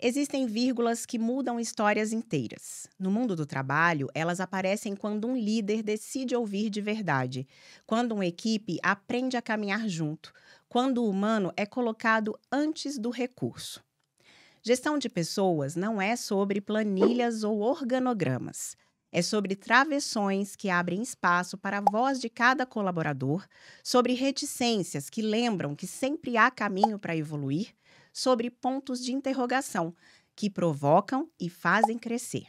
Existem vírgulas que mudam histórias inteiras. No mundo do trabalho, elas aparecem quando um líder decide ouvir de verdade, quando uma equipe aprende a caminhar junto, quando o humano é colocado antes do recurso. Gestão de pessoas não é sobre planilhas ou organogramas. É sobre travessões que abrem espaço para a voz de cada colaborador, sobre reticências que lembram que sempre há caminho para evoluir, sobre pontos de interrogação que provocam e fazem crescer.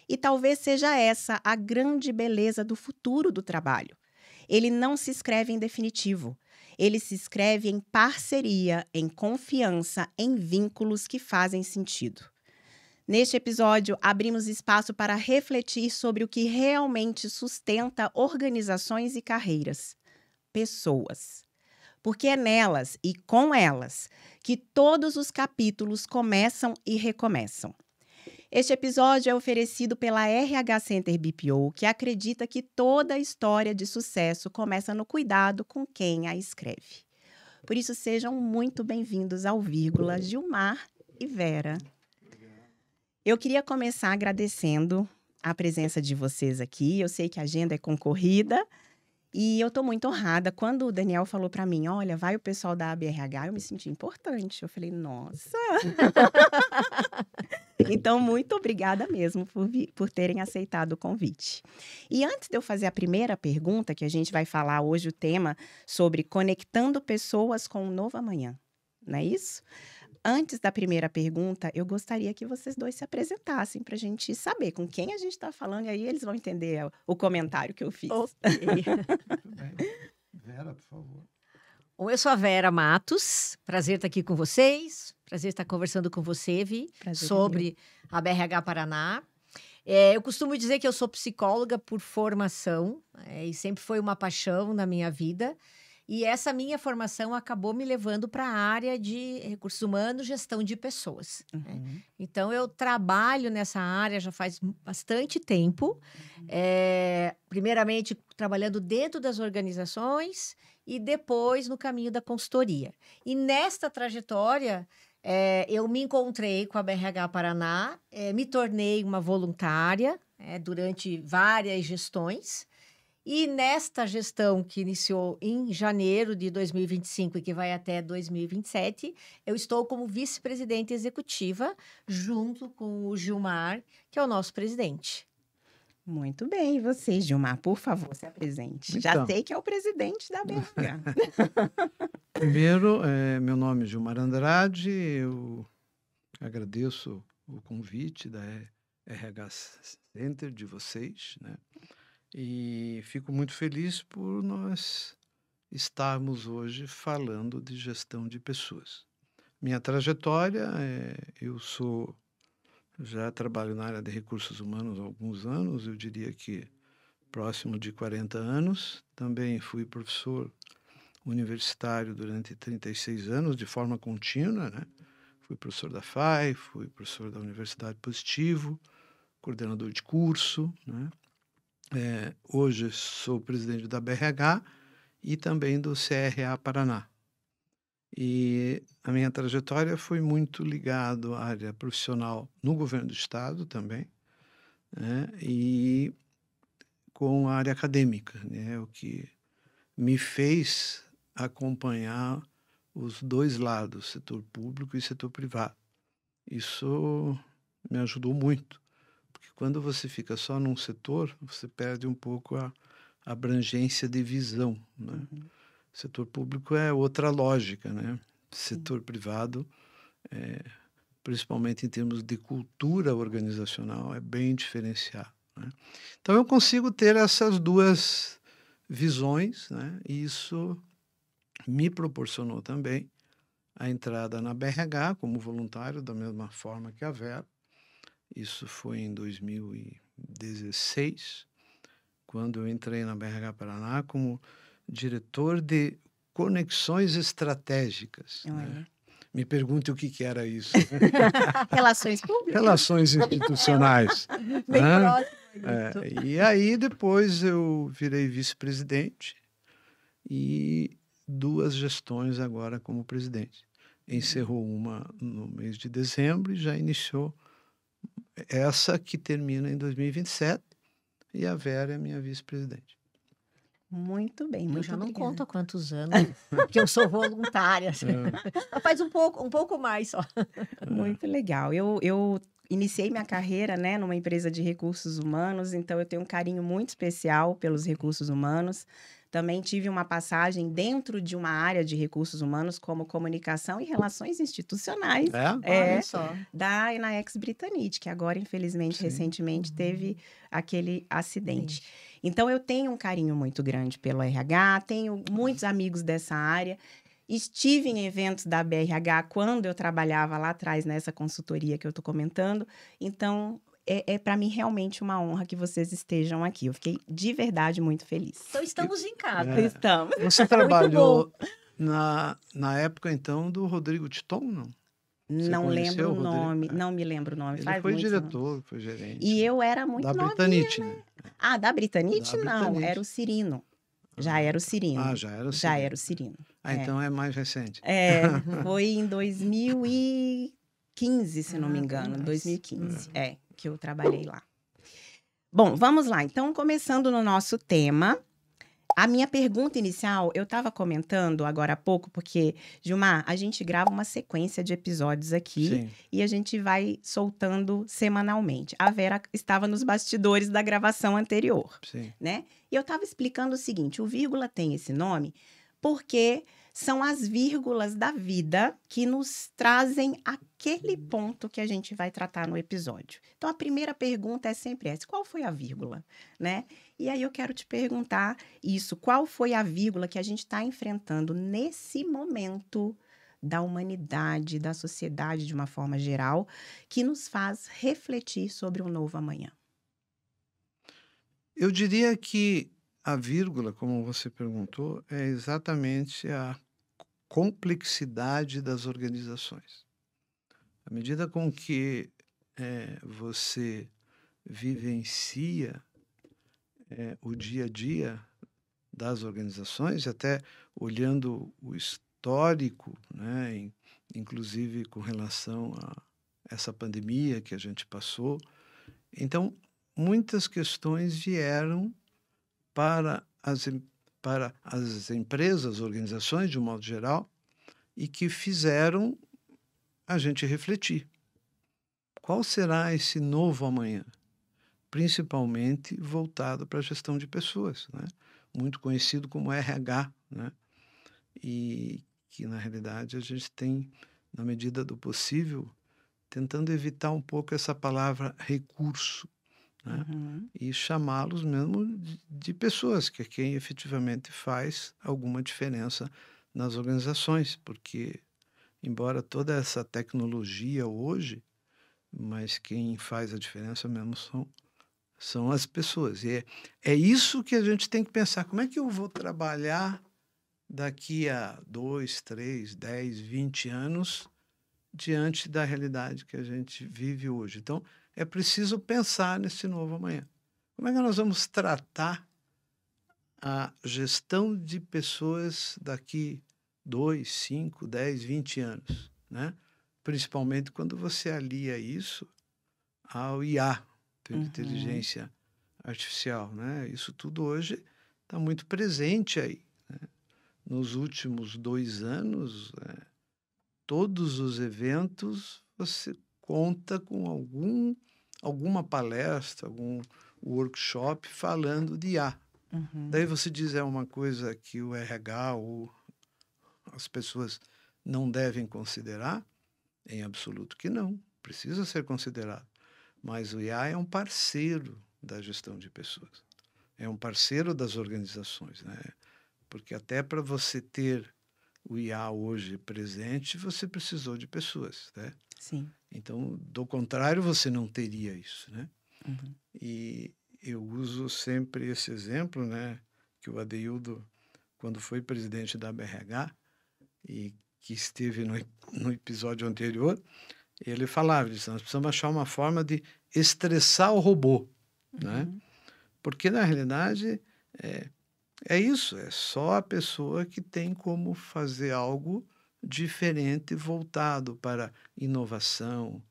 E talvez seja essa a grande beleza do futuro do trabalho. Ele não se escreve em definitivo. Ele se escreve em parceria, em confiança, em vínculos que fazem sentido. Neste episódio, abrimos espaço para refletir sobre o que realmente sustenta organizações e carreiras: pessoas. Porque é nelas e com elas que todos os capítulos começam e recomeçam. Este episódio é oferecido pela RH Center BPO, que acredita que toda história de sucesso começa no cuidado com quem a escreve. Por isso, sejam muito bem-vindos ao Vírgula, Gilmar e Vera. Eu queria começar agradecendo a presença de vocês aqui. Eu sei que a agenda é concorrida e eu estou muito honrada. Quando o Daniel falou para mim, olha, vai o pessoal da ABRH, eu me senti importante. Eu falei, nossa! Então, muito obrigada mesmo por terem aceitado o convite. E antes de eu fazer a primeira pergunta, que a gente vai falar hoje o tema sobre conectando pessoas com um novo amanhã, não é isso? Antes da primeira pergunta, eu gostaria que vocês dois se apresentassem para a gente saber com quem a gente está falando, e aí eles vão entender o comentário que eu fiz. Okay. Vera, por favor. Bom, eu sou a Vera Matos, prazer estar aqui com vocês, prazer estar conversando com você, Vi, sobre a BRH Paraná. Eu costumo dizer que eu sou psicóloga por formação, e sempre foi uma paixão na minha vida. E essa minha formação acabou me levando para a área de recursos humanos, gestão de pessoas. Né? Então, eu trabalho nessa área já faz bastante tempo. Primeiramente, trabalhando dentro das organizações e depois no caminho da consultoria. E nesta trajetória, eu me encontrei com a BRH Paraná, me tornei uma voluntária durante várias gestões. E nesta gestão que iniciou em janeiro de 2025 e que vai até 2027, eu estou como vice-presidente executiva, junto com o Gilmar, que é o nosso presidente. Muito bem, e você, Gilmar, por favor, se apresente. Então, já sei que é o presidente da BRH. Primeiro, meu nome é Gilmar Andrade, eu agradeço o convite da RH Center de vocês, né? E fico muito feliz por nós estarmos hoje falando de gestão de pessoas. Minha trajetória, já trabalho na área de recursos humanos há alguns anos, eu diria que próximo de 40 anos. Também fui professor universitário durante 36 anos, de forma contínua, né? Fui professor da FAI, fui professor da Universidade Positivo, coordenador de curso, né? Hoje sou presidente da BRH e também do CRA Paraná. E a minha trajetória foi muito ligada à área profissional no governo do estado também, né? E com a área acadêmica, né? O que me fez acompanhar os dois lados, setor público e setor privado. Isso me ajudou muito. Quando você fica só num setor, você perde um pouco a abrangência de visão, né? Setor público é outra lógica, né? Setor privado, principalmente em termos de cultura organizacional, é bem diferenciado, né? Então, eu consigo ter essas duas visões, né? E isso me proporcionou também a entrada na BRH como voluntário, da mesma forma que a Vera. Isso foi em 2016, quando eu entrei na BRH Paraná como diretor de conexões estratégicas. Né? Me pergunte o que era isso. Relações públicas. Relações institucionais. Bem próximo. E aí depois eu virei vice-presidente e 2 gestões agora como presidente. encerrou uma no mês de dezembro e já iniciou essa que termina em 2027, e a Vera é minha vice-presidente. Muito bem, Eu muito já não obrigada. conto há quantos anos, porque eu sou voluntária. Mas faz um pouco mais só. Muito legal. Eu iniciei minha carreira, né, numa empresa de recursos humanos, então eu tenho um carinho muito especial pelos recursos humanos. Também tive uma passagem dentro de uma área de recursos humanos como comunicação e relações institucionais. Olha É, só. da Enaex Britannic, que agora, infelizmente, Sim. recentemente teve aquele acidente. Então, eu tenho um carinho muito grande pelo RH, tenho muitos amigos dessa área. Estive em eventos da BRH quando eu trabalhava lá atrás nessa consultoria que eu estou comentando. Então, é para mim realmente uma honra que vocês estejam aqui. Eu fiquei de verdade muito feliz. Então estamos em casa. Estamos. Você trabalhou na época, então, do Rodrigo Titon, não? Você Não conheceu lembro o o Rodrigo? nome, não me lembro o nome. Ele Faz foi muitos anos. diretor, foi gerente. E eu era muito da novinha, Britannic, né? né? Ah, da Britannic? Da Não, Britannic. era o Cirino. Já era o Cirino. Ah, já era o Já Cirino. era o Cirino. Ah, então é mais recente. É, foi em 2015, se não me Ah, engano. bem mais. 2015, que eu trabalhei lá. Bom, vamos lá. Então, começando no nosso tema, a minha pergunta inicial, eu estava comentando agora há pouco, porque, Gilmar, a gente grava uma sequência de episódios aqui Sim. e a gente vai soltando semanalmente. A Vera estava nos bastidores da gravação anterior, Sim. né? E eu estava explicando o seguinte, o vírgula tem esse nome porque são as vírgulas da vida que nos trazem aquele ponto que a gente vai tratar no episódio. Então, a primeira pergunta é sempre essa, qual foi a vírgula, né? E aí eu quero te perguntar isso, qual foi a vírgula que a gente está enfrentando nesse momento da humanidade, da sociedade de uma forma geral, que nos faz refletir sobre um novo amanhã? Eu diria que a vírgula, como você perguntou, é exatamente a complexidade das organizações. À medida com que você vivencia o dia a dia das organizações, até olhando o histórico, né, inclusive com relação a essa pandemia que a gente passou. Então, muitas questões vieram para as empresas, organizações, de um modo geral, e que fizeram a gente refletir. Qual será esse novo amanhã? Principalmente voltado para a gestão de pessoas, né? Muito conhecido como RH, né? E que, na realidade, a gente tem, na medida do possível, tentando evitar um pouco essa palavra recurso, né? E chamá-los mesmo de pessoas, que é quem efetivamente faz alguma diferença nas organizações, porque, embora toda essa tecnologia hoje, mas quem faz a diferença mesmo são as pessoas. E é isso que a gente tem que pensar. Como é que eu vou trabalhar daqui a 2, 3, 10, 20 anos diante da realidade que a gente vive hoje? Então, é preciso pensar nesse novo amanhã. Como é que nós vamos tratar a gestão de pessoas daqui 2, 5, 10, 20 anos, né? Principalmente quando você alia isso ao IA, inteligência artificial, né? Isso tudo hoje está muito presente aí, né? Nos últimos 2 anos, todos os eventos você conta com alguma palestra, algum workshop falando de IA. Daí você diz é uma coisa que o RH ou as pessoas não devem considerar? Em absoluto que não, precisa ser considerado. Mas o IA é um parceiro da gestão de pessoas, é um parceiro das organizações, né? Porque até para você ter o IA hoje presente, você precisou de pessoas, né? Sim. Então, do contrário, você não teria isso, né? E eu uso sempre esse exemplo, né? Que o Adeildo, quando foi presidente da BRH, e que esteve no episódio anterior, ele falava disso, nós precisamos achar uma forma de estressar o robô, né? Porque, na realidade, é isso, é só a pessoa que tem como fazer algo diferente, voltado para inovação,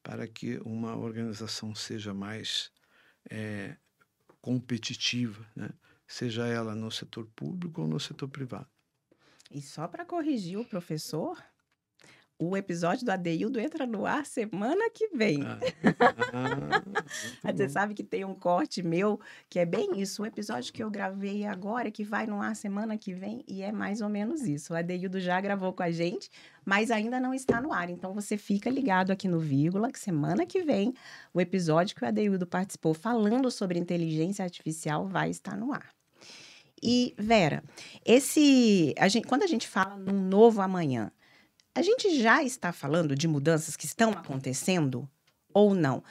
para que uma organização seja mais competitiva, né? Seja ela no setor público ou no setor privado. E só para corrigir o professor, o episódio do Adeildo entra no ar semana que vem. Você sabe que tem um corte meu que é bem isso. O episódio que eu gravei agora, que vai no ar semana que vem, e é mais ou menos isso. O Adeildo já gravou com a gente, mas ainda não está no ar. Então, você fica ligado aqui no Vírgula, que semana que vem, o episódio que o Adeildo participou falando sobre inteligência artificial vai estar no ar. E, Vera, quando a gente fala num novo amanhã, a gente já está falando de mudanças que estão acontecendo ou não?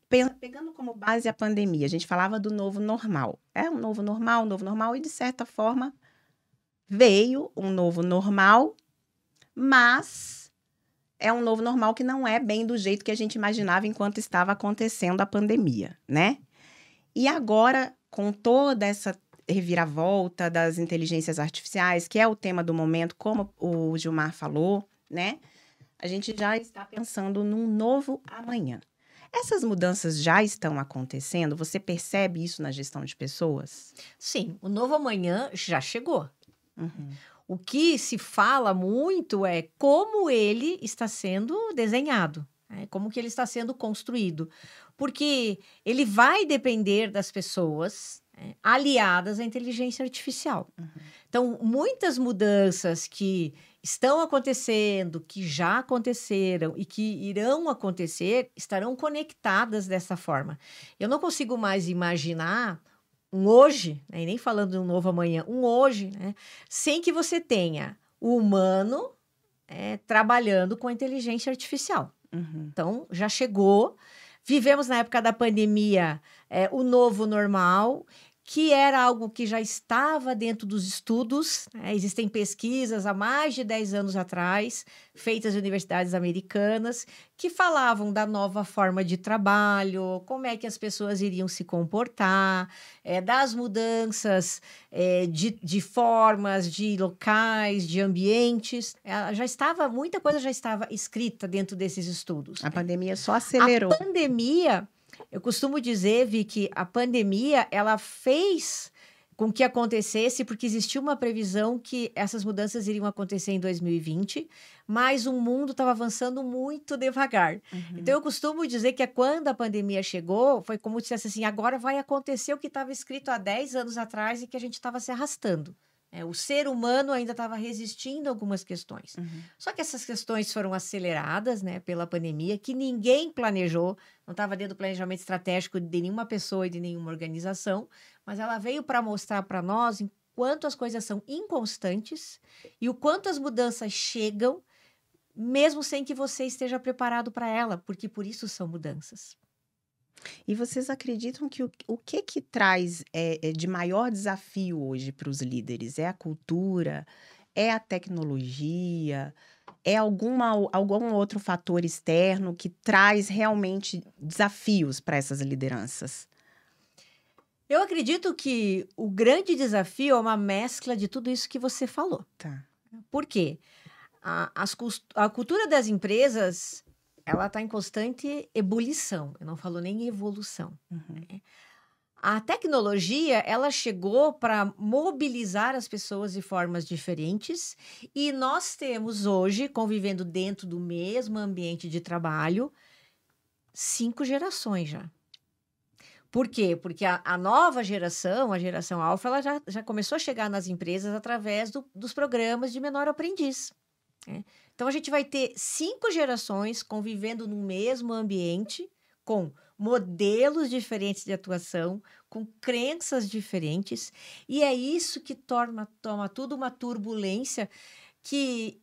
Pegando como base a pandemia, a gente falava do novo normal. É um novo normal, e de certa forma veio um novo normal, mas é um novo normal que não é bem do jeito que a gente imaginava enquanto estava acontecendo a pandemia, né? E agora, com toda essa reviravolta das inteligências artificiais, que é o tema do momento, como o Gilmar falou, né? A gente já está pensando num novo amanhã. Essas mudanças já estão acontecendo? Você percebe isso na gestão de pessoas? Sim, o novo amanhã já chegou. Uhum. O que se fala muito é como ele está sendo desenhado, né? Como que ele está sendo construído. Porque ele vai depender das pessoas aliadas à inteligência artificial. Uhum. Então, muitas mudanças que estão acontecendo, que já aconteceram e que irão acontecer, estarão conectadas dessa forma. Eu não consigo mais imaginar um hoje, né, e nem falando de um novo amanhã, um hoje, né, sem que você tenha o humano trabalhando com a inteligência artificial. Uhum. Então, já chegou. Vivemos na época da pandemia o novo normal, que era algo que já estava dentro dos estudos, né? Existem pesquisas há mais de 10 anos atrás, feitas em universidades americanas, que falavam da nova forma de trabalho, como é que as pessoas iriam se comportar, das mudanças de formas, de locais, de ambientes. Muita coisa já estava escrita dentro desses estudos. A pandemia só acelerou. A pandemia... Eu costumo dizer, Vicky, a pandemia, ela fez com que acontecesse, porque existia uma previsão que essas mudanças iriam acontecer em 2020, mas o mundo estava avançando muito devagar. Uhum. Então, eu costumo dizer que quando a pandemia chegou, foi como se dissesse assim, agora vai acontecer o que estava escrito há 10 anos atrás e que a gente estava se arrastando. O ser humano ainda estava resistindo a algumas questões. Uhum. Só que essas questões foram aceleradas, né, pela pandemia, que ninguém planejou, não estava dentro do planejamento estratégico de nenhuma pessoa e de nenhuma organização, mas ela veio para mostrar para nós o quanto as coisas são inconstantes e o quanto as mudanças chegam, mesmo sem que você esteja preparado para ela, porque por isso são mudanças. E vocês acreditam que o que traz de maior desafio hoje para os líderes? É a cultura? É a tecnologia? É algum outro fator externo que traz realmente desafios para essas lideranças? Eu acredito que o grande desafio é uma mescla de tudo isso que você falou. Tá. Por quê? A cultura das empresas, ela está em constante ebulição. Eu não falo nem evolução. Uhum. A tecnologia, ela chegou para mobilizar as pessoas de formas diferentes e nós temos hoje, convivendo dentro do mesmo ambiente de trabalho, 5 gerações já. Por quê? Porque a nova geração, a geração alfa, ela já começou a chegar nas empresas através dos programas de menor aprendiz. Então, a gente vai ter 5 gerações convivendo no mesmo ambiente, com modelos diferentes de atuação, com crenças diferentes, e é isso que toma tudo uma turbulência que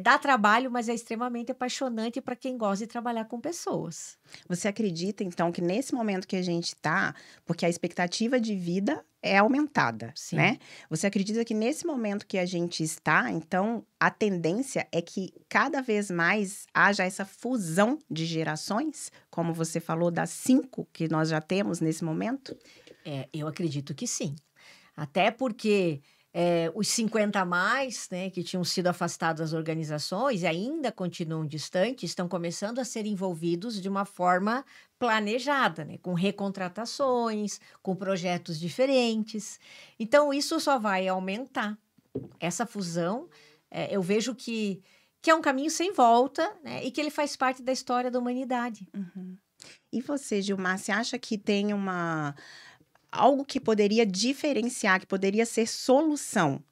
dá trabalho, mas é extremamente apaixonante para quem gosta de trabalhar com pessoas. Você acredita, então, que nesse momento que a gente está, porque a expectativa de vida é aumentada, Sim. né? Você acredita que nesse momento que a gente está, então, a tendência é que cada vez mais haja essa fusão de gerações, como você falou, das 5 que nós já temos nesse momento? Eu acredito que sim. Até porque os 50 a mais, né, que tinham sido afastados das organizações e ainda continuam distantes, estão começando a ser envolvidos de uma forma planejada, né, com recontratações, com projetos diferentes. Então, isso só vai aumentar. Essa fusão, eu vejo que é um caminho sem volta, né, e que ele faz parte da história da humanidade. Uhum. E você, Gilmar, você acha que tem algo que poderia diferenciar, que poderia ser solução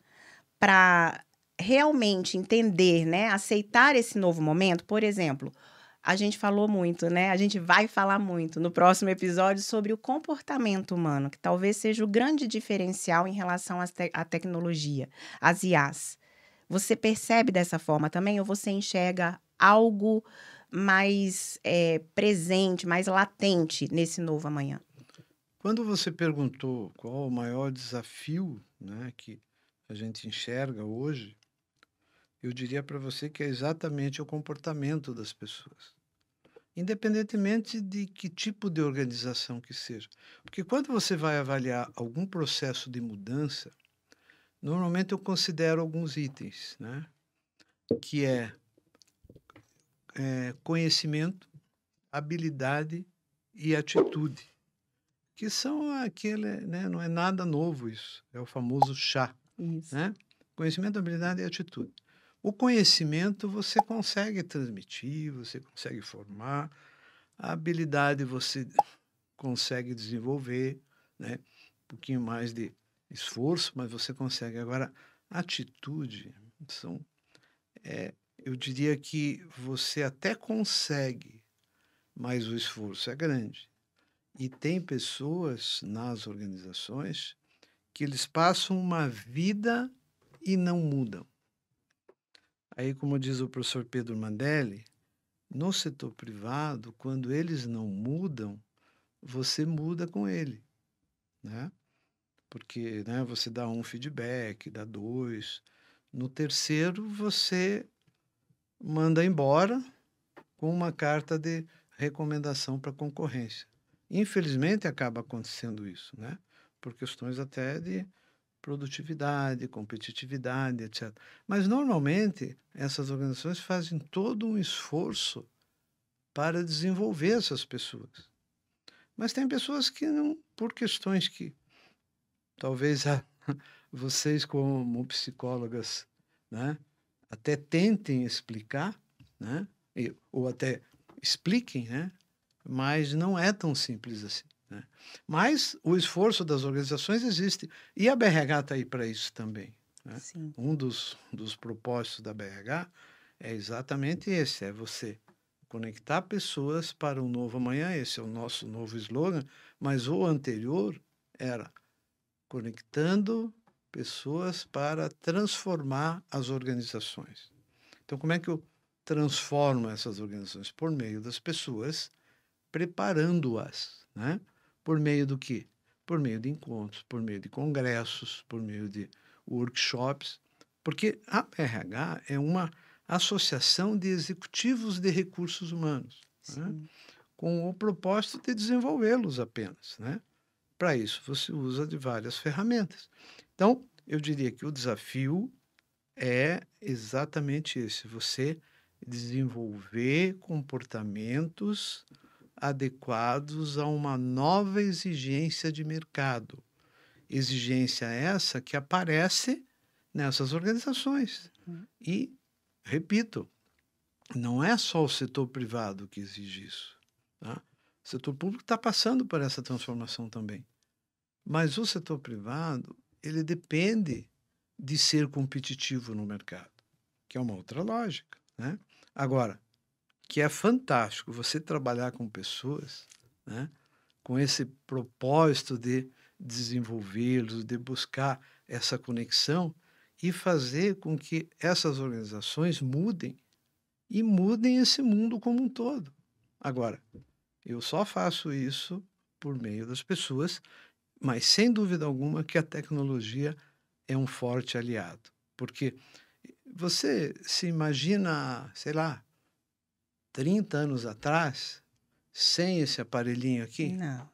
para realmente entender, né, aceitar esse novo momento? Por exemplo, a gente falou muito, né? A gente vai falar muito no próximo episódio sobre o comportamento humano, que talvez seja o grande diferencial em relação à tecnologia, às IAs. Você percebe dessa forma também ou você enxerga algo mais presente, mais latente nesse novo amanhã? Quando você perguntou qual o maior desafio, né, que a gente enxerga hoje, eu diria para você que é exatamente o comportamento das pessoas, independentemente de que tipo de organização que seja. Porque quando você vai avaliar algum processo de mudança, normalmente eu considero alguns itens, né, que é conhecimento, habilidade e atitude, que são aquele, né, não é nada novo isso, é o famoso chá, Isso. né? Conhecimento, habilidade e atitude. O conhecimento você consegue transmitir, você consegue formar, a habilidade você consegue desenvolver, né? Um pouquinho mais de esforço, mas você consegue. Agora, atitude, eu diria que você até consegue, mas o esforço é grande. E tem pessoas nas organizações que eles passam uma vida e não mudam. Aí, como diz o professor Pedro Mandelli, no setor privado, quando eles não mudam, você muda com ele, né? Porque, né, você dá um feedback, dá dois. No terceiro, você manda embora com uma carta de recomendação para concorrência. Infelizmente, acaba acontecendo isso, né? Por questões até de produtividade, competitividade, etc. Mas, normalmente, essas organizações fazem todo um esforço para desenvolver essas pessoas. Mas tem pessoas que não, por questões que talvez vocês, como psicólogas, né, até tentem explicar, né, ou até expliquem, né, mas não é tão simples assim. Né? Mas o esforço das organizações existe. E a BRH está aí para isso também. Né? Sim. Um dos propósitos da BRH é exatamente esse, é você conectar pessoas para um novo amanhã. Esse é o nosso novo slogan, mas o anterior era conectando pessoas para transformar as organizações. Então, como é que eu transformo essas organizações? Por meio das pessoas, preparando-as, né? Por meio do quê? Por meio de encontros, por meio de congressos, por meio de workshops, porque a RH é uma associação de executivos de recursos humanos, né? Com o propósito de desenvolvê-los apenas, né? Para isso, você usa de várias ferramentas. Então, eu diria que o desafio é exatamente esse: você desenvolver comportamentos adequados a uma nova exigência de mercado. Exigência essa que aparece nessas organizações. E, repito, não é só o setor privado que exige isso. Tá? O setor público está passando por essa transformação também. Mas o setor privado, ele depende de ser competitivo no mercado, que é uma outra lógica, né? Agora, que é fantástico você trabalhar com pessoas, né, com esse propósito de desenvolvê-los, de buscar essa conexão e fazer com que essas organizações mudem e mudem esse mundo como um todo. Agora, eu só faço isso por meio das pessoas, mas sem dúvida alguma que a tecnologia é um forte aliado, porque você se imagina, sei lá, 30 anos atrás, sem esse aparelhinho aqui, Não.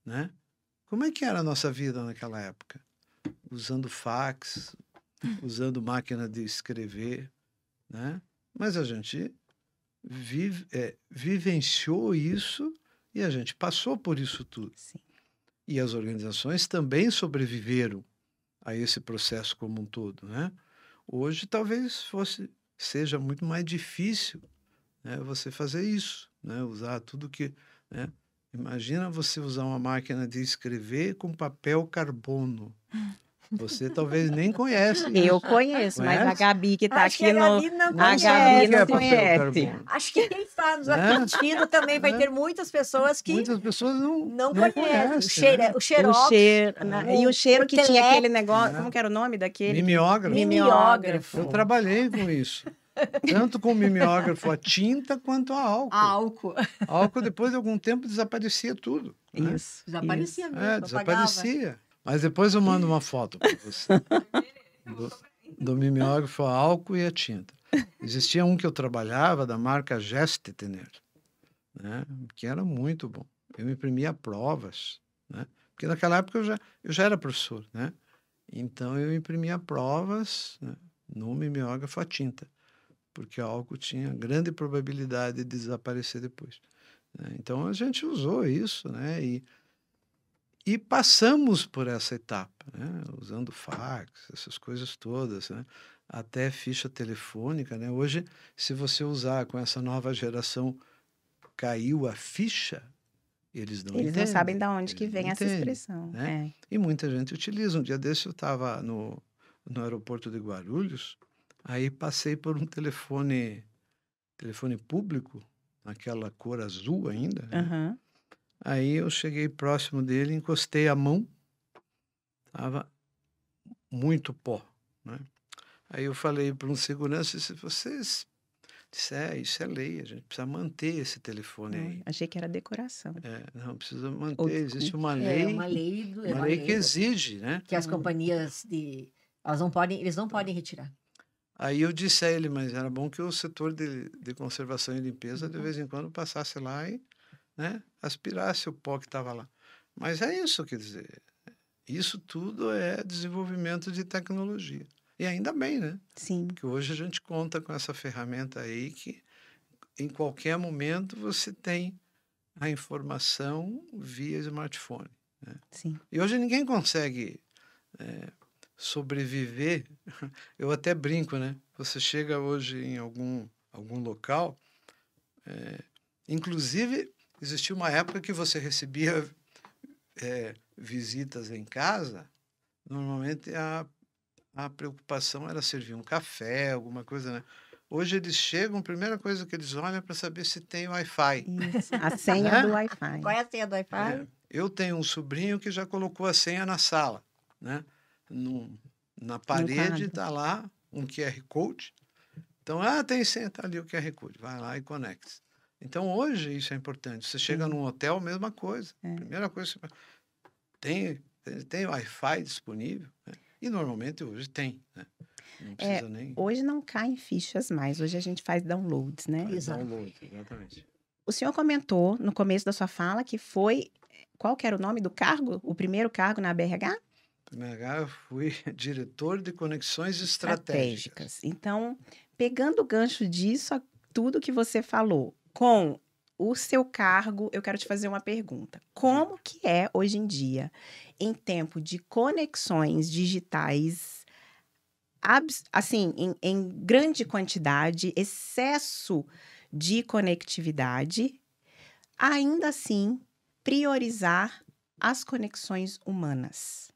né? Como é que era a nossa vida naquela época? usando fax, usando máquina de escrever, né? Mas a gente vivenciou isso e a gente passou por isso tudo. Sim. E as organizações também sobreviveram a esse processo como um todo, né? Hoje talvez seja muito mais difícil, né, você fazer isso, né? Usar tudo que, né? Imagina você usar uma máquina de escrever com papel carbono. Você talvez nem conhece Eu isso. conheço, mas a Conhece? Gabi que está Acho que aqui a Gabi não a conhece. Gabi o que não é papel conhece. carbono. Acho que quem está nos Né? assistindo também vai Né? ter muitas pessoas que Muitas pessoas não não conhecem. conhecem, né? O O xerox, cheiro, e o cheiro o que tinha aquele telex, negócio, né? como que era o nome daquele? Mimeógrafo. mimeógrafo. Eu trabalhei com isso. Tanto com o mimeógrafo a tinta quanto a álcool. Álcool. Álcool, depois de algum tempo, desaparecia tudo. Né? Isso. Desaparecia isso. mesmo, apagava. Desaparecia. Mas depois eu mando uma foto para você. Do mimeógrafo a álcool e a tinta. Existia um que eu trabalhava, da marca Gestetner, né? Que era muito bom. Eu imprimia provas, né? Porque naquela época eu já era professor, né? Então eu imprimia provas, né, no mimeógrafo a tinta, porque o álcool tinha grande probabilidade de desaparecer depois, né? Então a gente usou isso, né? E passamos por essa etapa, né? Usando fax, essas coisas todas, né? Até ficha telefônica, né? Hoje, se você usar com essa nova geração, caiu a ficha, eles não Eles entendem. não sabem de onde Eles que não vem essa entendem, expressão. né? E muita gente utiliza. Um dia desse eu estava no aeroporto de Guarulhos, aí passei por um telefone público, naquela cor azul ainda, né? Aham. Aí eu cheguei próximo dele, encostei a mão, estava muito pó, né? Aí eu falei para um segurança, se vocês isso é lei, a gente precisa manter esse telefone aí. Achei que era decoração. Não, precisa manter, Old existe school. uma É lei, uma lei, uma lei que exige, né? que as companhias eles não podem retirar. Aí eu disse a ele, mas era bom que o setor de conservação e limpeza de vez em quando passasse lá e, né, aspirasse o pó que estava lá. Mas é isso, quer dizer, isso tudo é desenvolvimento de tecnologia. E ainda bem, né? Sim. Que hoje a gente conta com essa ferramenta aí que em qualquer momento você tem a informação via smartphone, né? Sim. E hoje ninguém consegue sobreviver. Eu até brinco, né? Você chega hoje em algum local, inclusive existiu uma época que você recebia visitas em casa, normalmente a preocupação era servir um café, alguma coisa, né? Hoje eles chegam, a primeira coisa que eles olham é para saber se tem Wi-Fi. Isso. A senha do Wi-Fi. Qual é a senha do Wi-Fi? Eu tenho um sobrinho que já colocou a senha na sala, né? Na parede está lá um QR Code. Então, tem senha, está ali o QR Code. Vai lá e conecta. Então, hoje isso é importante. Você chega num hotel, mesma coisa. Primeira coisa, tem Wi-Fi disponível, né? E normalmente hoje tem, né? Não precisa nem... Hoje não caem fichas mais, hoje a gente faz downloads, né? Download, exatamente. O senhor comentou no começo da sua fala que foi... Qual que era o nome do cargo? O primeiro cargo na BRH? Na BRH eu fui diretor de conexões estratégicas. Então, pegando o gancho disso, tudo que você falou, com o seu cargo, eu quero te fazer uma pergunta. Como que é hoje em dia, em tempo de conexões digitais, assim, em grande quantidade, excesso de conectividade, ainda assim, priorizar as conexões humanas?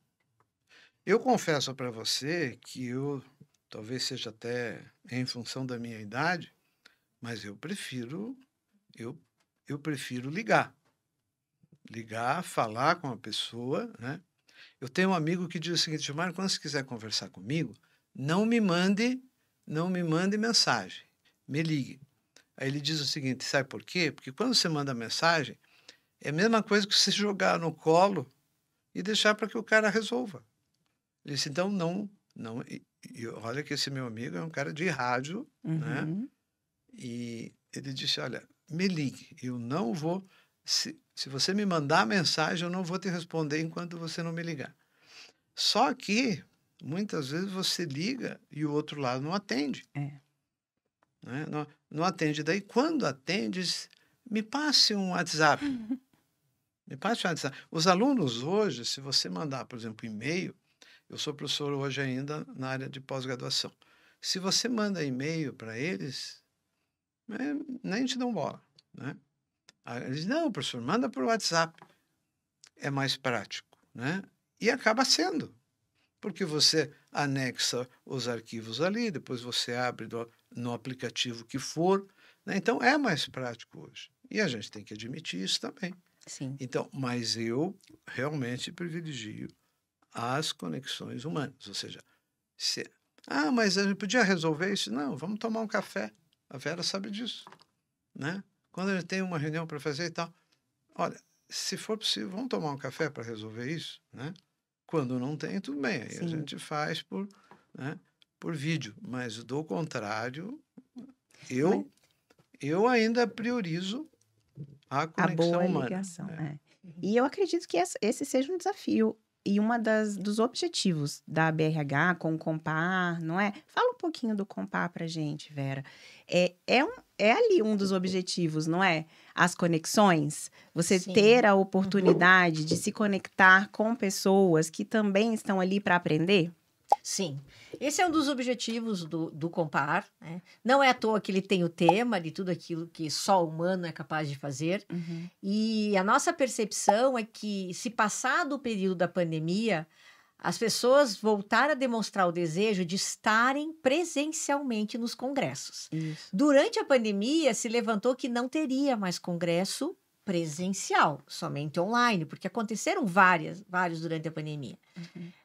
Eu confesso para você que talvez seja até em função da minha idade, mas eu prefiro ligar, falar com a pessoa, né? Eu tenho um amigo que diz o seguinte: Gilmar, quando você quiser conversar comigo, não me mande mensagem, me ligue. Aí ele diz o seguinte: sabe por quê? Porque quando você manda mensagem, é a mesma coisa que você jogar no colo e deixar para que o cara resolva. Ele disse, então, não. E olha que esse meu amigo é um cara de rádio, né? E ele disse, olha, me ligue, eu não vou... Se você me mandar mensagem, eu não vou te responder enquanto você não me ligar. Só que, muitas vezes, você liga e o outro lado não atende. Né? Não atende. Daí, quando atende, me passe um WhatsApp. Me passe um WhatsApp. Os alunos hoje, se você mandar, por exemplo, e-mail, eu sou professor hoje ainda na área de pós-graduação. Se você manda e-mail para eles, nem te dão bola. Né? Eles dizem, não, professor, manda por WhatsApp. É mais prático. Né? E acaba sendo. Porque você anexa os arquivos ali, depois você abre no aplicativo que for. Né? Então, é mais prático hoje. E a gente tem que admitir isso também. Sim. Então, mas eu realmente privilegio as conexões humanas. Ou seja, mas a gente podia resolver isso? Não, vamos tomar um café. A Vera sabe disso. Né? Quando a gente tem uma reunião para fazer e tal, olha, se for possível, vamos tomar um café para resolver isso, né? Quando não tem, tudo bem, aí a gente faz por vídeo, mas do contrário, eu ainda priorizo a conexão boa humana. ligação. E eu acredito que esse seja um desafio e dos objetivos da BRH com o Compar, não é? Fala um pouquinho do Compar para gente, Vera. É ali um dos objetivos, não é? As conexões, você ter a oportunidade de se conectar com pessoas que também estão ali para aprender. Sim, esse é um dos objetivos do Compar. Né? Não é à toa que ele tem o tema de tudo aquilo que só o humano é capaz de fazer. E a nossa percepção é que, se passado o período da pandemia, as pessoas voltaram a demonstrar o desejo de estarem presencialmente nos congressos. Isso. Durante a pandemia, se levantou que não teria mais congresso presencial, somente online, porque aconteceram vários durante a pandemia.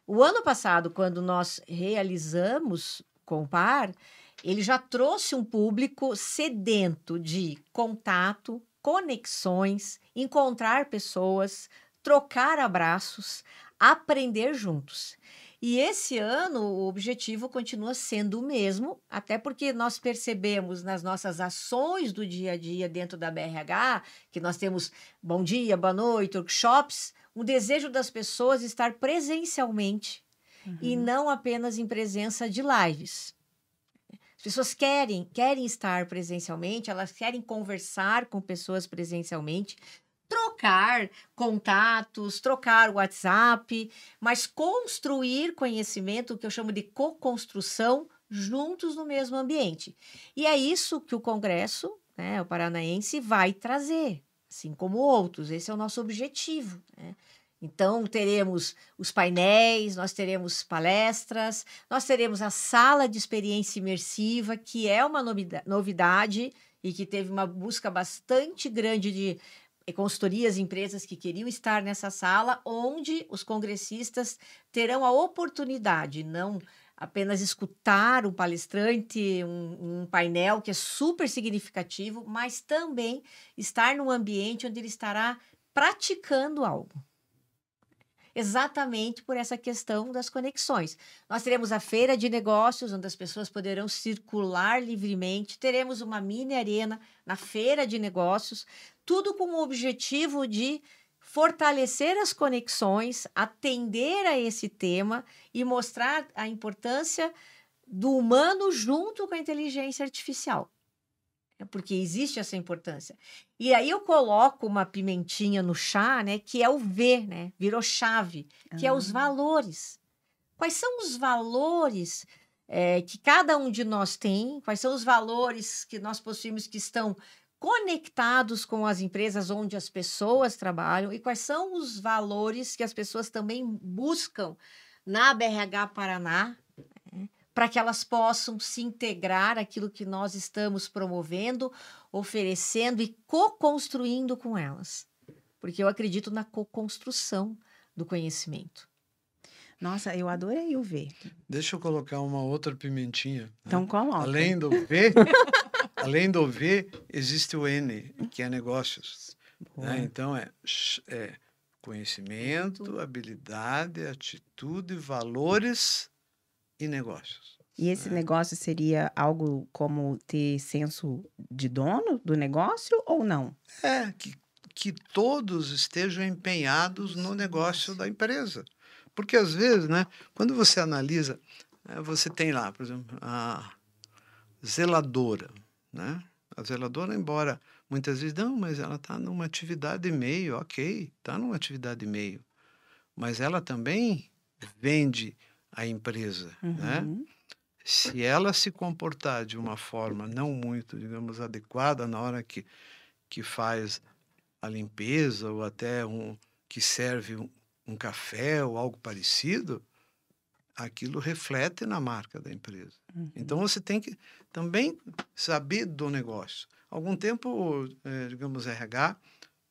O ano passado, quando nós realizamos Compar, ele já trouxe um público sedento de contato, conexões, encontrar pessoas, trocar abraços, aprender juntos. E esse ano o objetivo continua sendo o mesmo, até porque nós percebemos nas nossas ações do dia a dia dentro da BRH, que nós temos bom dia, boa noite, workshops, um desejo das pessoas estar presencialmente e não apenas em presença de lives. As pessoas querem estar presencialmente, elas querem conversar com pessoas presencialmente, trocar contatos, trocar WhatsApp, mas construir conhecimento, o que eu chamo de co-construção, juntos no mesmo ambiente. E é isso que o Congresso, o Paranaense, vai trazer, assim como outros. Esse é o nosso objetivo. Então, teremos os painéis, nós teremos palestras, nós teremos a sala de experiência imersiva, que é uma novidade e que teve uma busca bastante grande de consultorias e empresas que queriam estar nessa sala, onde os congressistas terão a oportunidade, não apenas escutar um palestrante, um painel que é super significativo, mas também estar num ambiente onde ele estará praticando algo. Exatamente por essa questão das conexões. Nós teremos a feira de negócios, onde as pessoas poderão circular livremente. Teremos uma mini arena na feira de negócios, tudo com o objetivo de fortalecer as conexões, atender a esse tema e mostrar a importância do humano junto com a inteligência artificial. Porque existe essa importância. E aí eu coloco uma pimentinha no chá, que é o V, virou chave, que é os valores. Quais são os valores que cada um de nós tem? Quais são os valores que nós possuímos que estão conectados com as empresas onde as pessoas trabalham? E quais são os valores que as pessoas também buscam na BRH Paraná, para que elas possam se integrar àquilo que nós estamos promovendo, oferecendo e co-construindo com elas. Porque eu acredito na co-construção do conhecimento. Nossa, eu adorei o V. Deixa eu colocar uma outra pimentinha. Então coloca. Além do V, existe o N, que é negócios. Então, é conhecimento, habilidade, atitude, valores e negócios. E esse negócio seria algo como ter senso de dono do negócio ou não? Que todos estejam empenhados no negócio da empresa. Porque, às vezes, né, quando você analisa, você tem lá, por exemplo, a zeladora, né? A zeladora, embora muitas vezes, não, mas ela está numa atividade e meio, ok, está numa atividade e meio, mas ela também vende a empresa, né? Uhum. Se ela se comportar de uma forma não muito, digamos, adequada na hora que faz a limpeza ou até que serve um café ou algo parecido, aquilo reflete na marca da empresa. Então, você tem que também saber do negócio. Algum tempo, digamos, RH,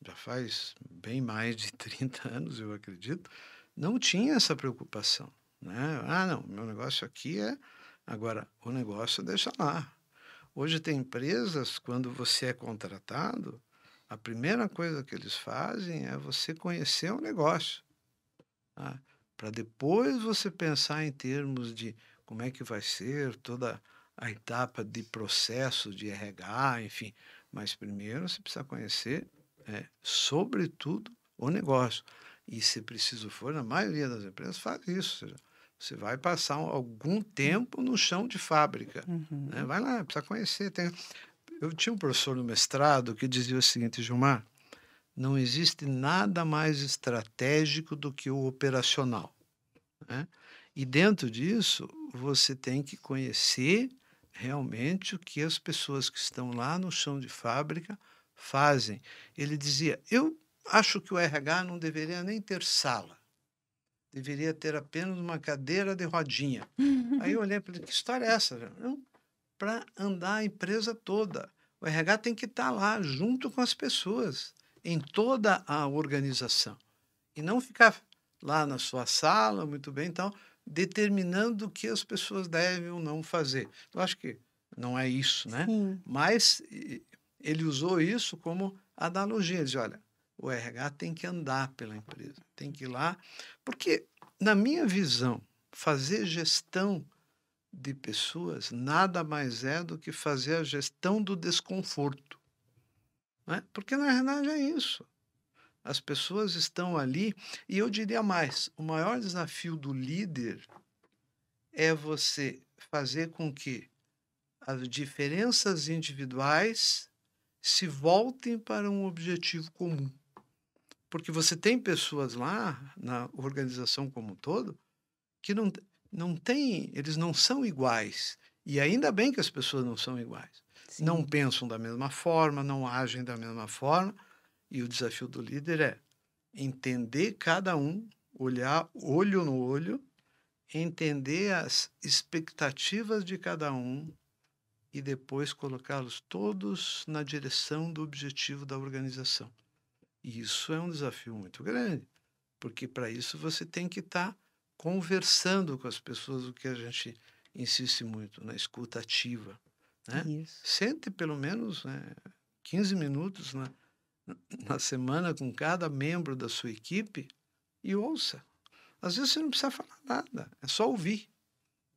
já faz bem mais de 30 anos, eu acredito, não tinha essa preocupação, né? Ah, não, meu negócio aqui é... Agora, o negócio deixa lá. Hoje tem empresas, quando você é contratado, a primeira coisa que eles fazem é você conhecer o negócio, tá? Para depois você pensar em termos de como é que vai ser toda a etapa de processo de RH, enfim. Mas primeiro você precisa conhecer, sobretudo, o negócio. E se preciso for, na maioria das empresas faz isso. Ou seja, você vai passar algum tempo no chão de fábrica, né? Vai lá, precisa conhecer. Eu tinha um professor no mestrado que dizia o seguinte: Gilmar, não existe nada mais estratégico do que o operacional, né? E dentro disso, você tem que conhecer realmente o que as pessoas que estão lá no chão de fábrica fazem. Ele dizia, eu acho que o RH não deveria nem ter sala, deveria ter apenas uma cadeira de rodinha. Aí eu olhei para ele, que história é essa? Não, para andar a empresa toda. O RH tem que estar lá junto com as pessoas, em toda a organização. E não ficar lá na sua sala, muito bem, então, determinando o que as pessoas devem ou não fazer. Eu acho que não é isso, né? Sim. Mas ele usou isso como analogia. Ele disse, olha, o RH tem que andar pela empresa, tem que ir lá, porque, na minha visão, fazer gestão de pessoas nada mais é do que fazer a gestão do desconforto, né? Porque, na verdade, é isso. As pessoas estão ali, e eu diria mais, o maior desafio do líder é você fazer com que as diferenças individuais se voltem para um objetivo comum. Porque você tem pessoas lá, na organização como um todo, que não tem, eles não são iguais. E ainda bem que as pessoas não são iguais. Sim. Não pensam da mesma forma, não agem da mesma forma. E o desafio do líder é entender cada um, olhar olho no olho, entender as expectativas de cada um e depois colocá-los todos na direção do objetivo da organização. E isso é um desafio muito grande, porque para isso você tem que estar conversando com as pessoas, o que a gente insiste muito, na escuta ativa, né? Isso. Sente pelo menos 15 minutos na semana com cada membro da sua equipe e ouça. Às vezes você não precisa falar nada, é só ouvir,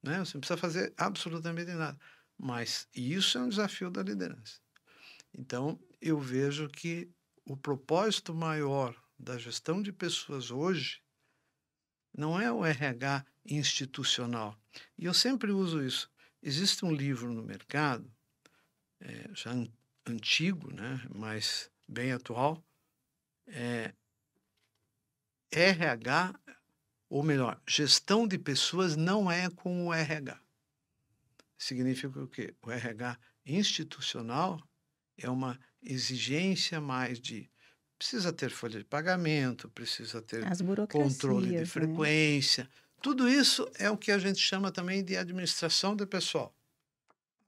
né? Você não precisa fazer absolutamente nada. Mas isso é um desafio da liderança. Então, eu vejo que o propósito maior da gestão de pessoas hoje não é o RH institucional. E eu sempre uso isso. Existe um livro no mercado, já antigo, né, mas bem atual, RH, ou melhor, gestão de pessoas não é com o RH. Significa o quê? O RH institucional é uma exigência mais de... Precisa ter folha de pagamento, precisa ter As controle de burocracias, né? frequência. Tudo isso é o que a gente chama também de administração de pessoal.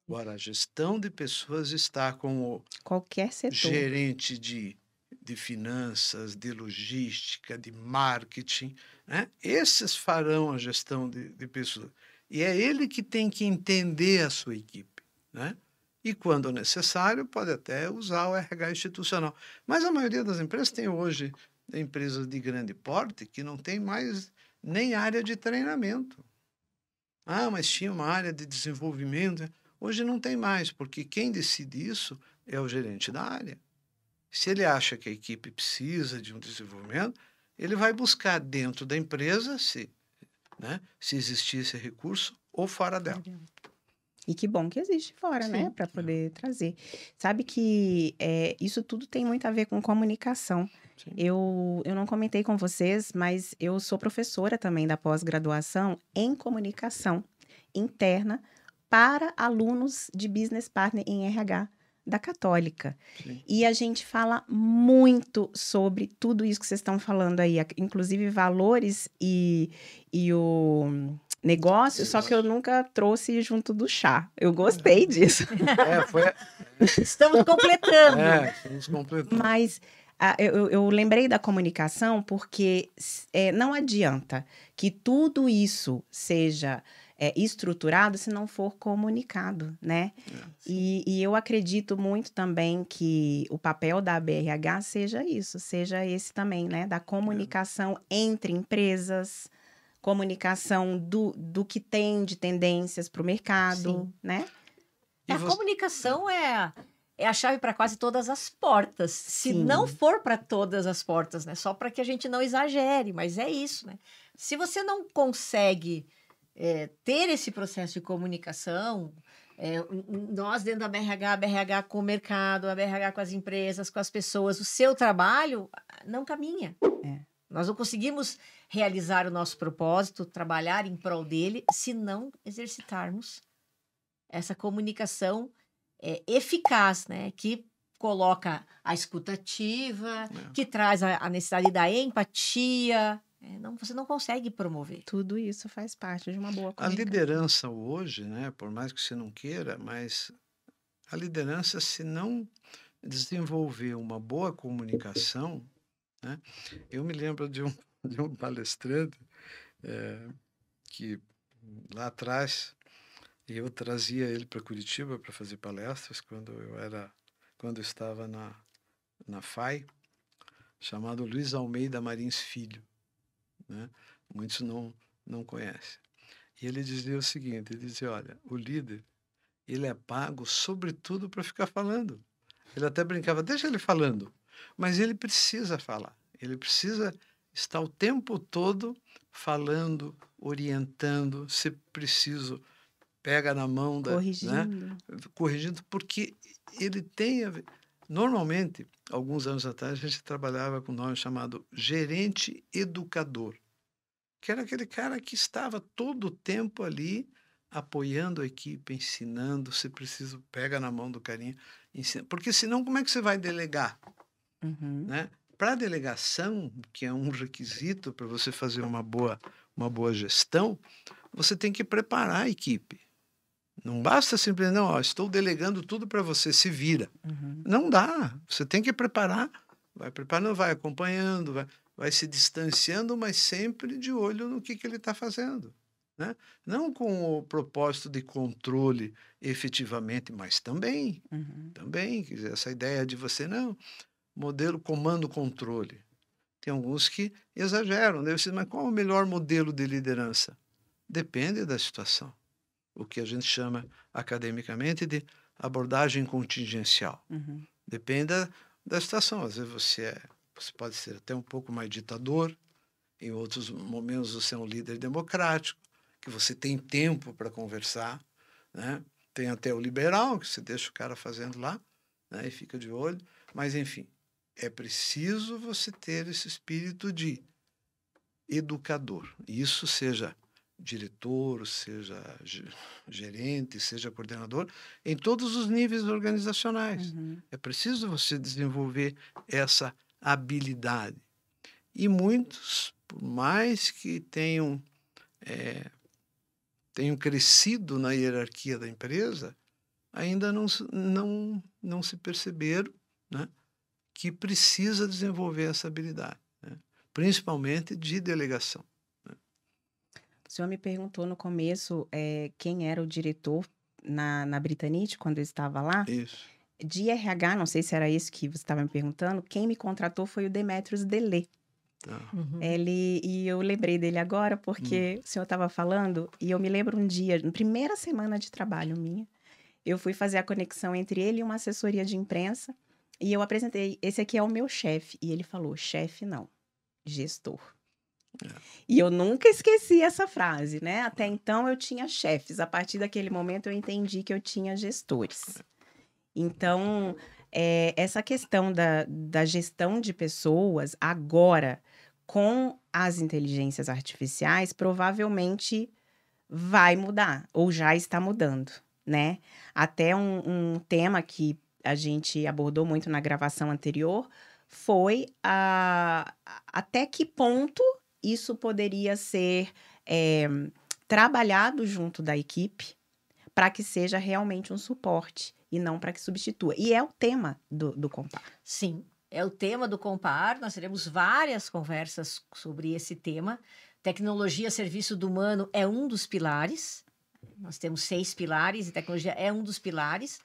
Agora, a gestão de pessoas está com o Qualquer setor. gerente de finanças, de logística, de marketing, né? Esses farão a gestão de pessoas. E é ele que tem que entender a sua equipe, né? E, quando necessário, pode até usar o RH institucional. Mas a maioria das empresas tem hoje empresas de grande porte que não tem mais nem área de treinamento. Ah, mas tinha uma área de desenvolvimento. Hoje não tem mais, porque quem decide isso é o gerente da área. Se ele acha que a equipe precisa de um desenvolvimento, ele vai buscar dentro da empresa, se né, se existisse recurso ou fora dela. E que bom que existe fora, né? Sim. Para poder trazer. Sabe que isso tudo tem muito a ver com comunicação. Sim. Eu não comentei com vocês, mas eu sou professora também da pós-graduação em comunicação interna para alunos de Business Partner em RH da Católica. Sim. E a gente fala muito sobre tudo isso que vocês estão falando aí, inclusive valores e o negócio, só que eu nunca trouxe junto do chá. Eu gostei disso. Estamos completando. Estamos completando. Mas eu lembrei da comunicação porque não adianta que tudo isso seja estruturado se não for comunicado, né? E eu acredito muito também que o papel da BRH seja isso, seja esse também, né? Da comunicação entre empresas, comunicação do que tem de tendências para o mercado, né? A comunicação é a chave para quase todas as portas. Se Sim. não for para todas as portas, né? Só para que a gente não exagere, mas é isso, né? Se você não consegue ter esse processo de comunicação, nós dentro da BRH, a BRH com o mercado, a BRH com as empresas, com as pessoas, o seu trabalho não caminha. Nós não conseguimos realizar o nosso propósito, trabalhar em prol dele, se não exercitarmos essa comunicação eficaz, né? Que coloca a escuta ativa, que traz a necessidade da empatia. Você não consegue promover. Tudo isso faz parte de uma boa A comunicação. liderança hoje, né, por mais que você não queira, mas a liderança, se não desenvolver uma boa comunicação, né? Eu me lembro de um palestrante que lá atrás eu trazia ele para Curitiba para fazer palestras quando eu estava na FAI, chamado Luiz Almeida Marins Filho, né? Muitos não conhecem. E ele dizia o seguinte, ele dizia, olha, o líder, ele é pago sobretudo para ficar falando. Ele até brincava, deixa ele falando, mas ele precisa falar, ele precisa estar o tempo todo falando, orientando, se preciso, pega na mão corrigindo, porque ele tem normalmente, alguns anos atrás, a gente trabalhava com um nome chamado gerente educador, que era aquele cara que estava todo o tempo ali apoiando a equipe, ensinando, se preciso, pega na mão do carinha, ensina. Porque senão como é que você vai delegar? Né? Para a delegação, que é um requisito para você fazer uma boa gestão, você tem que preparar a equipe. Não basta simplesmente, não, estou delegando tudo para você, se vira. Não dá, você tem que preparar, vai preparando, vai acompanhando, vai se distanciando, mas sempre de olho no que ele está fazendo. Né? Não com o propósito de controle efetivamente, mas também, quer dizer, essa ideia de você, não, modelo comando-controle. Tem alguns que exageram, né? Mas qual é o melhor modelo de liderança? Depende da situação. O que a gente chama academicamente de abordagem contingencial. Depende da situação. Às vezes você pode ser até um pouco mais ditador, em outros momentos você é um líder democrático, que você tem tempo para conversar, né? Tem até o liberal, que você deixa o cara fazendo lá, né? E fica de olho. Mas, enfim, é preciso você ter esse espírito de educador. Isso seja diretor, seja gerente, seja coordenador, em todos os níveis organizacionais. É preciso você desenvolver essa habilidade. E muitos, por mais que tenham crescido na hierarquia da empresa, ainda não se perceberam, né, que precisa desenvolver essa habilidade, né, principalmente de delegação. O senhor me perguntou no começo quem era o diretor na Britanite, quando eu estava lá. Isso. De RH, não sei se era isso que você estava me perguntando, quem me contratou foi o Demetrios Delê. E eu lembrei dele agora porque o senhor estava falando, e eu me lembro um dia, na primeira semana de trabalho minha, eu fui fazer a conexão entre ele e uma assessoria de imprensa, e eu apresentei, esse aqui é o meu chefe. E ele falou, chefe não, gestor. E eu nunca esqueci essa frase, né? Até então eu tinha chefes, a partir daquele momento eu entendi que eu tinha gestores. Então, essa questão da gestão de pessoas, agora, com as inteligências artificiais, provavelmente vai mudar, ou já está mudando, né? Até um tema que a gente abordou muito na gravação anterior foi até que ponto isso poderia ser trabalhado junto da equipe para que seja realmente um suporte e não para que substitua. E é o tema do Compar. Sim, é o tema do Compar. Nós teremos várias conversas sobre esse tema. Tecnologia a serviço do humano é um dos pilares. Nós temos 6 pilares e tecnologia é um dos pilares.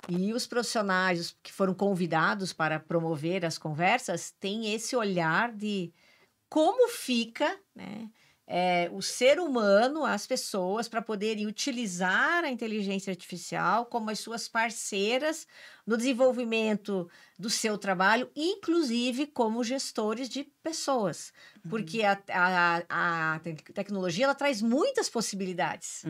E os profissionais que foram convidados para promover as conversas têm esse olhar de como fica, né, o ser humano, as pessoas, para poderem utilizar a inteligência artificial como as suas parceiras no desenvolvimento do seu trabalho, inclusive como gestores de pessoas. Porque a tecnologia ela traz muitas possibilidades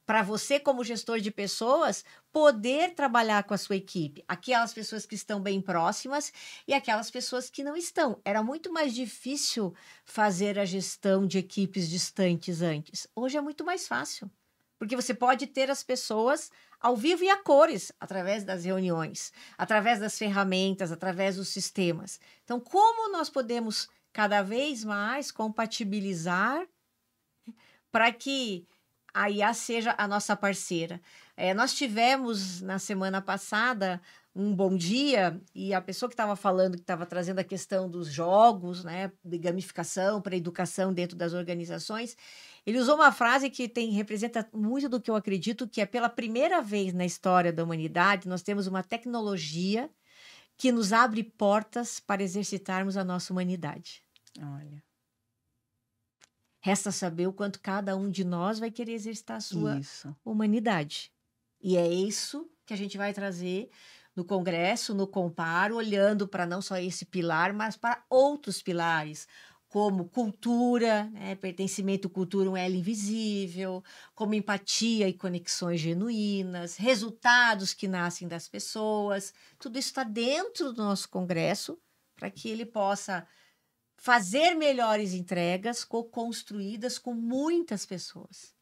para você, como gestor de pessoas, poder trabalhar com a sua equipe. Aquelas pessoas que estão bem próximas e aquelas pessoas que não estão. Era muito mais difícil fazer a gestão de equipes distantes antes. Hoje é muito mais fácil, porque você pode ter as pessoas ao vivo e a cores, através das reuniões, através das ferramentas, através dos sistemas. Então, como nós podemos cada vez mais compatibilizar para que a IA seja a nossa parceira? Nós tivemos, na semana passada, um bom dia, e a pessoa que estava falando, que estava trazendo a questão dos jogos, né, de gamificação para a educação dentro das organizações, ele usou uma frase que representa muito do que eu acredito, que é pela primeira vez na história da humanidade, nós temos uma tecnologia que nos abre portas para exercitarmos a nossa humanidade. Olha. Resta saber o quanto cada um de nós vai querer exercitar a sua humanidade. E é isso que a gente vai trazer no Congresso, no Compar, olhando para não só esse pilar, mas para outros pilares, como cultura, né, pertencimento, cultura, um elo invisível, como empatia e conexões genuínas, resultados que nascem das pessoas. Tudo isso está dentro do nosso Congresso para que ele possa fazer melhores entregas co-construídas com muitas pessoas.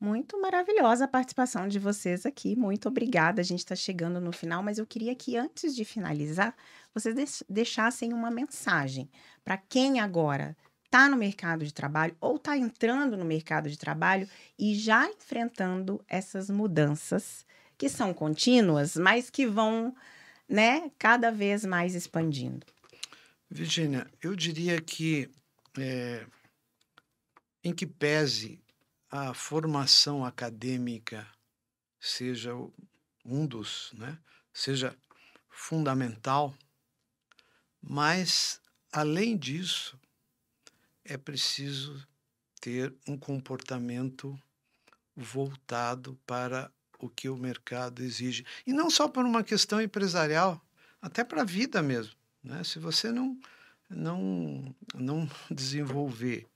Muito maravilhosa a participação de vocês aqui. Muito obrigada. A gente está chegando no final, mas eu queria que, antes de finalizar, vocês deixassem uma mensagem para quem agora está no mercado de trabalho ou está entrando no mercado de trabalho e já enfrentando essas mudanças que são contínuas, mas que vão, né, cada vez mais expandindo. Virgínia, eu diria que, em que pese a formação acadêmica seja um dos, né, seja fundamental, mas, além disso, é preciso ter um comportamento voltado para o que o mercado exige. E não só por uma questão empresarial, até para a vida mesmo, né? Se você não desenvolver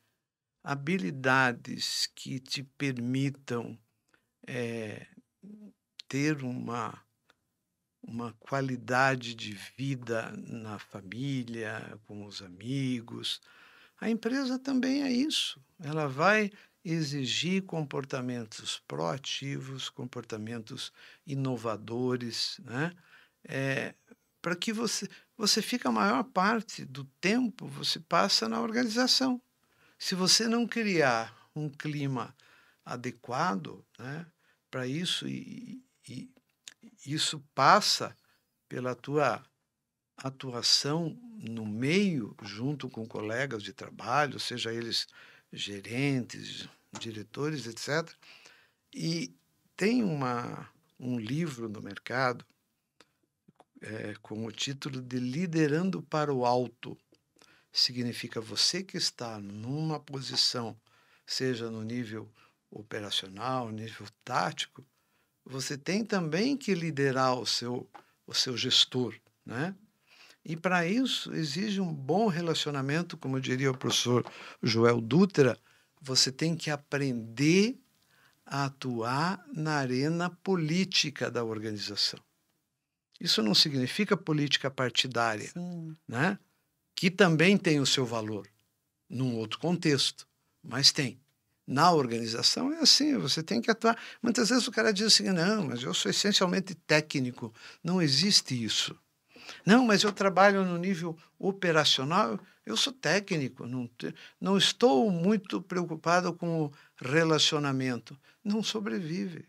habilidades que te permitam ter uma qualidade de vida na família, com os amigos, a empresa também é isso. Ela vai exigir comportamentos proativos, comportamentos inovadores, né? Para que você fica a maior parte do tempo, você passa na organização. Se você não criar um clima adequado, né, para isso, e isso passa pela tua atuação no meio, junto com colegas de trabalho, seja eles gerentes, diretores, etc. E tem um livro no mercado com o título de Liderando para o Alto. Significa você que está numa posição, seja no nível operacional, nível tático, você tem também que liderar o seu gestor, né? E para isso exige um bom relacionamento, como diria o professor Joel Dutra, você tem que aprender a atuar na arena política da organização. Isso não significa política partidária, né? Que também tem o seu valor, num outro contexto, mas tem. Na organização é assim, você tem que atuar. Muitas vezes o cara diz assim, não, mas eu sou essencialmente técnico. Não existe isso. Não, mas eu trabalho no nível operacional, eu sou técnico, não estou muito preocupado com o relacionamento. Não sobrevive,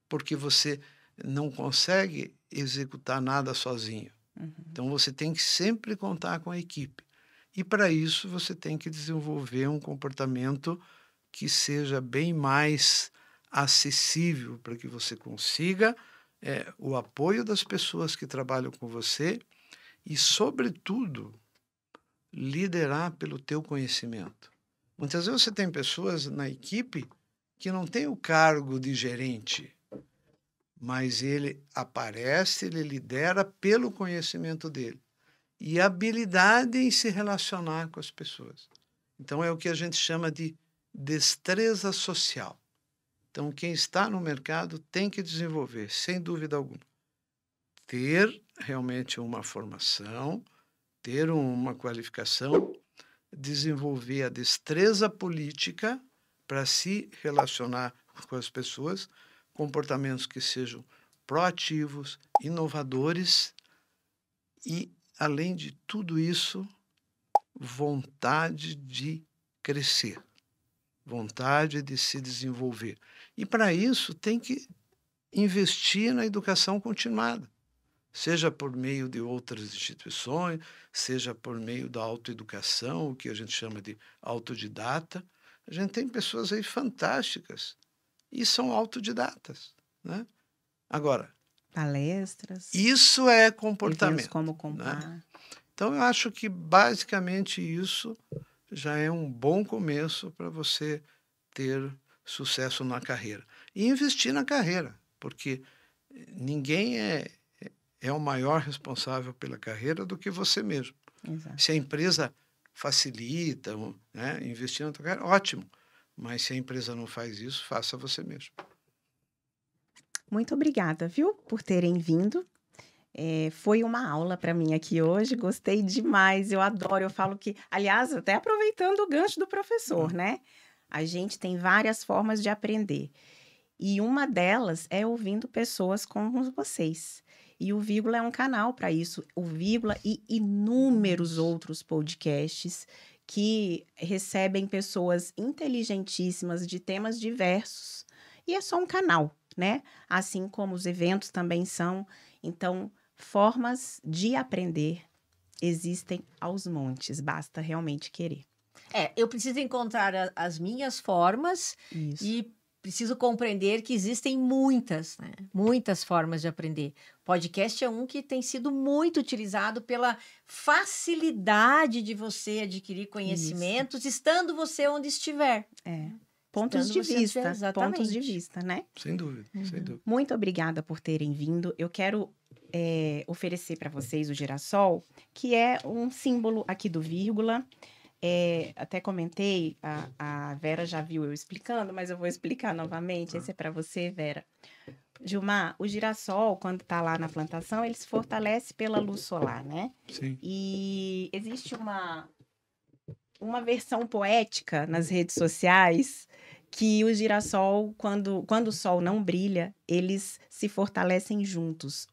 porque você não consegue executar nada sozinho. Então, você tem que sempre contar com a equipe. E, para isso, você tem que desenvolver um comportamento que seja bem mais acessível para que você consiga o apoio das pessoas que trabalham com você e, sobretudo, liderar pelo teu conhecimento. Muitas vezes você tem pessoas na equipe que não têm o cargo de gerente, mas ele aparece, ele lidera pelo conhecimento dele e habilidade em se relacionar com as pessoas. Então, é o que a gente chama de destreza social. Então, quem está no mercado tem que desenvolver, sem dúvida alguma, ter realmente uma formação, ter uma qualificação, desenvolver a destreza política para se relacionar com as pessoas, comportamentos que sejam proativos, inovadores e, além de tudo isso, vontade de crescer, vontade de se desenvolver. E, para isso, tem que investir na educação continuada, seja por meio de outras instituições, seja por meio da autoeducação, o que a gente chama de autodidata. A gente tem pessoas aí fantásticas e são autodidatas, né? Agora, palestras. Isso é comportamento. Como comprar. Né? Então, eu acho que basicamente isso já é um bom começo para você ter sucesso na carreira. E investir na carreira, porque ninguém é o maior responsável pela carreira do que você mesmo. Exato. Se a empresa facilita, né, investir na tua carreira, ótimo. Mas se a empresa não faz isso, faça você mesmo. Muito obrigada, viu, por terem vindo. Foi uma aula para mim aqui hoje, gostei demais, eu adoro, eu falo que, aliás, até aproveitando o gancho do professor, né? A gente tem várias formas de aprender, e uma delas é ouvindo pessoas como vocês. E o Vírgula é um canal para isso, o Vírgula e inúmeros outros podcasts que recebem pessoas inteligentíssimas de temas diversos, e é só um canal, né? Assim como os eventos também são. Então, formas de aprender existem aos montes, basta realmente querer. Eu preciso encontrar as minhas formas. Isso. E preciso compreender que existem muitas, né? Muitas formas de aprender. Podcast é um que tem sido muito utilizado pela facilidade de você adquirir conhecimentos, estando você onde estiver. Pontos de vista, exatamente. pontos de vista, né? Sem dúvida, sem dúvida. Muito obrigada por terem vindo. Eu quero oferecer para vocês o girassol, que é um símbolo aqui do Vírgula. Até comentei, a Vera já viu eu explicando, mas eu vou explicar novamente. Esse é para você, Vera. Gilmar, o girassol, quando está lá na plantação, ele se fortalece pela luz solar, né? Sim. E existe uma versão poética nas redes sociais que o girassol, quando o sol não brilha, eles se fortalecem juntos,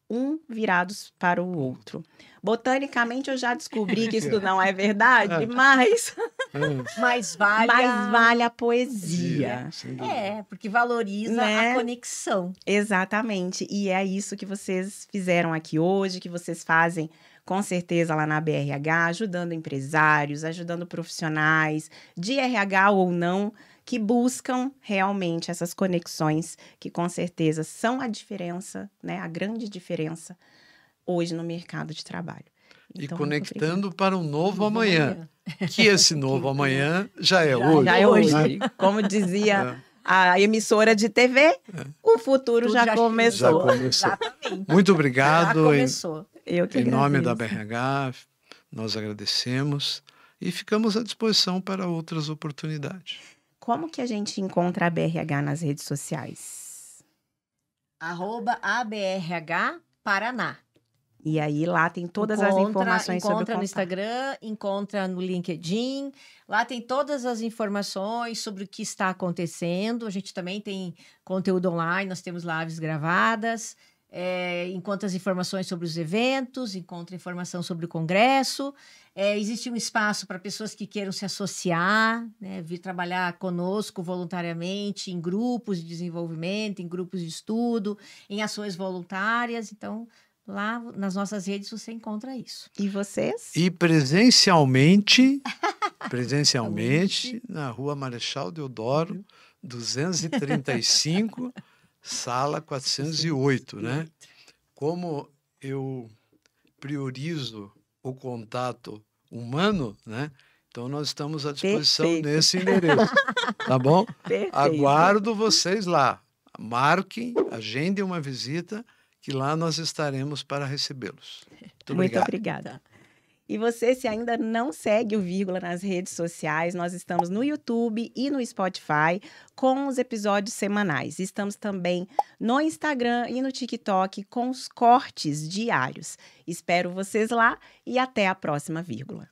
virados para o outro. Botanicamente, eu já descobri que isso não é verdade, mas vale a poesia. Porque valoriza a conexão. Exatamente, e é isso que vocês fizeram aqui hoje, que vocês fazem com certeza lá na BRH, ajudando empresários, ajudando profissionais, de RH ou não, que buscam realmente essas conexões, que com certeza são a diferença, né, a grande diferença hoje no mercado de trabalho. Então, e conectando para um novo amanhã. Que esse novo amanhã já é hoje. Já é hoje. Né? Como dizia a emissora de TV, o futuro Tudo já começou. Já começou. Exatamente. Muito Já obrigado. começou. Eu que Em nome da agradeço. BRH, nós agradecemos e ficamos à disposição para outras oportunidades. Como que a gente encontra a BRH nas redes sociais? @ABRH Paraná. E aí lá tem todas as informações sobre o Encontra no contato. Instagram, encontra no LinkedIn. Lá tem todas as informações sobre o que está acontecendo. A gente também tem conteúdo online, nós temos lives gravadas. Encontra as informações sobre os eventos, encontra informação sobre o congresso. Existe um espaço para pessoas que queiram se associar, né, vir trabalhar conosco voluntariamente em grupos de desenvolvimento, em grupos de estudo, em ações voluntárias. Então, lá nas nossas redes você encontra isso. E vocês? E presencialmente, na Rua Marechal Deodoro, 235, sala 408, né? Como eu priorizo o contato humano, né? Então nós estamos à disposição Perfeito. nesse endereço, tá bom? Perfeito. Aguardo vocês lá. Marquem, agendem uma visita, que lá nós estaremos para recebê-los. Muito obrigada. E você, se ainda não segue o Vírgula nas redes sociais, nós estamos no YouTube e no Spotify com os episódios semanais. Estamos também no Instagram e no TikTok com os cortes diários. Espero vocês lá e até a próxima Vírgula.